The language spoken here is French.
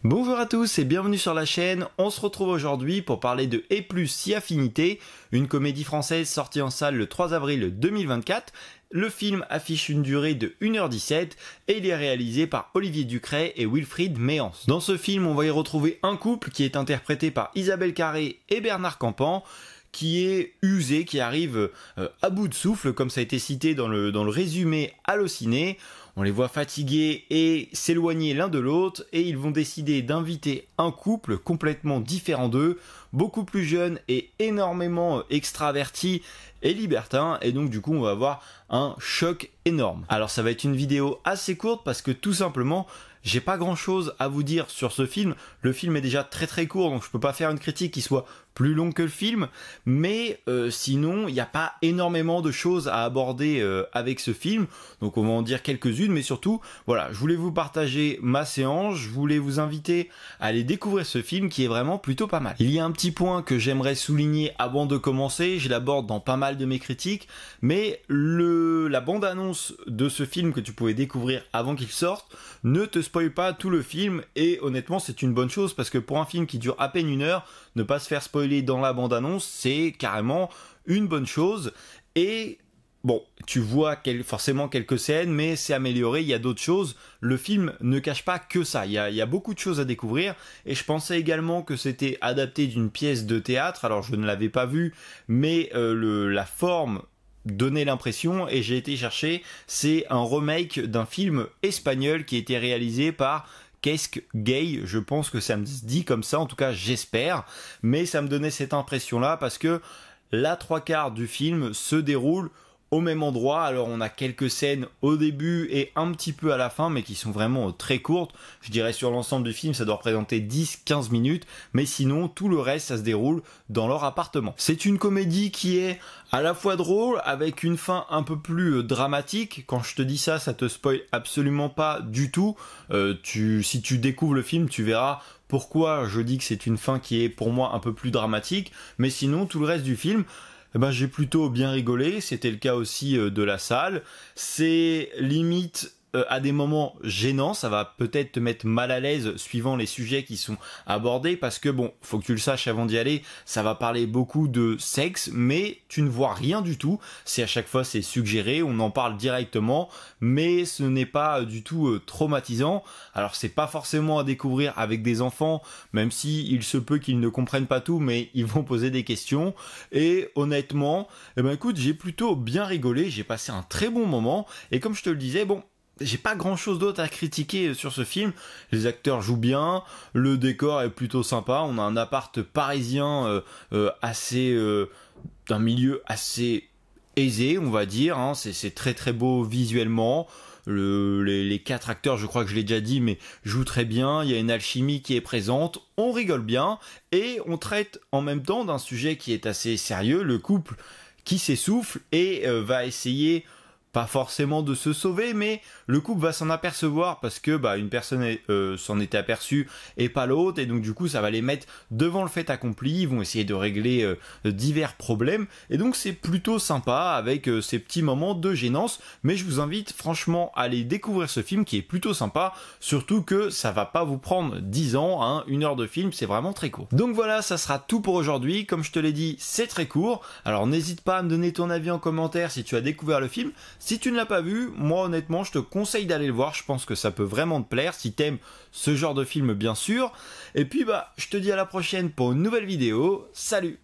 Bonjour à tous et bienvenue sur la chaîne. On se retrouve aujourd'hui pour parler de Et plus si affinité, une comédie française sortie en salle le 3 avril 2024. Le film affiche une durée de 1h17 et il est réalisé par Olivier Ducret et Wilfried Méance. Dans ce film, on va y retrouver un couple qui est interprété par Isabelle Carré et Bernard Campan, qui est usé, qui arrive à bout de souffle, comme ça a été cité dans le résumé Allociné. On les voit fatigués et s'éloigner l'un de l'autre et ils vont décider d'inviter un couple complètement différent d'eux, beaucoup plus jeune et énormément extraverti et libertin, et donc du coup on va avoir un choc énorme. Alors ça va être une vidéo assez courte parce que tout simplement j'ai pas grand chose à vous dire sur ce film. Le film est déjà très court, donc je peux pas faire une critique qui soit plus longue que le film, mais sinon il n'y a pas énormément de choses à aborder avec ce film, donc on va en dire quelques-unes, mais surtout voilà, je voulais vous partager ma séance, je voulais vous inviter à aller découvrir ce film qui est vraiment plutôt pas mal. Il y a un petit point que j'aimerais souligner avant de commencer, je l'aborde dans pas mal de mes critiques, mais la bande-annonce de ce film que tu pouvais découvrir avant qu'il sorte ne te spoil pas tout le film, et honnêtement c'est une bonne chose parce que pour un film qui dure à peine 1 heure, ne pas se faire spoiler dans la bande-annonce, c'est carrément une bonne chose. Et bon, tu vois forcément quelques scènes, mais c'est amélioré, il y a d'autres choses. Le film ne cache pas que ça, il y a beaucoup de choses à découvrir. Et je pensais également que c'était adapté d'une pièce de théâtre, alors je ne l'avais pas vu, mais la forme donnait l'impression, et j'ai été chercher, c'est un remake d'un film espagnol qui a été réalisé par Qu'est-ce Gay, je pense que ça me dit comme ça, en tout cas j'espère, mais ça me donnait cette impression-là parce que la 3/4 du film se déroule au même endroit. Alors on a quelques scènes au début et un petit peu à la fin, mais qui sont vraiment très courtes. Je dirais sur l'ensemble du film, ça doit représenter 10-15 minutes, mais sinon tout le reste, ça se déroule dans leur appartement. C'est une comédie qui est à la fois drôle, avec une fin un peu plus dramatique. Quand je te dis ça, ça te spoil absolument pas du tout. Si tu découvres le film, tu verras pourquoi je dis que c'est une fin qui est pour moi un peu plus dramatique. Mais sinon, tout le reste du film, j'ai plutôt bien rigolé. C'était le cas aussi de la salle. C'est limite à des moments gênants, ça va peut-être te mettre mal à l'aise suivant les sujets qui sont abordés, parce que bon, faut que tu le saches avant d'y aller, ça va parler beaucoup de sexe, mais tu ne vois rien du tout. C'est à chaque fois c'est suggéré, on en parle directement, mais ce n'est pas du tout traumatisant. Alors c'est pas forcément à découvrir avec des enfants, même si il se peut qu'ils ne comprennent pas tout, mais ils vont poser des questions. Et honnêtement, écoute, j'ai plutôt bien rigolé, j'ai passé un très bon moment, et comme je te le disais, bon, j'ai pas grand chose d'autre à critiquer sur ce film. Les acteurs jouent bien, le décor est plutôt sympa, on a un appart parisien d'un milieu assez aisé, on va dire, hein. C'est très beau visuellement. Les 4 acteurs, je crois que je l'ai déjà dit, mais jouent très bien, il y a une alchimie qui est présente, on rigole bien, et on traite en même temps d'un sujet qui est assez sérieux, le couple qui s'essouffle et va essayer, pas forcément de se sauver, mais le couple va s'en apercevoir parce que une personne s'en était aperçue et pas l'autre, et donc du coup ça va les mettre devant le fait accompli. Ils vont essayer de régler divers problèmes, et donc c'est plutôt sympa avec ces petits moments de gênance. Mais je vous invite franchement à aller découvrir ce film qui est plutôt sympa, surtout que ça va pas vous prendre 10 ans, hein. 1 heure de film, c'est vraiment très court. Donc voilà, ça sera tout pour aujourd'hui. Comme je te l'ai dit, c'est très court, alors n'hésite pas à me donner ton avis en commentaire si tu as découvert le film. Si tu ne l'as pas vu, moi honnêtement je te conseille d'aller le voir, je pense que ça peut vraiment te plaire si t'aimes ce genre de film bien sûr. Et puis je te dis à la prochaine pour une nouvelle vidéo, salut!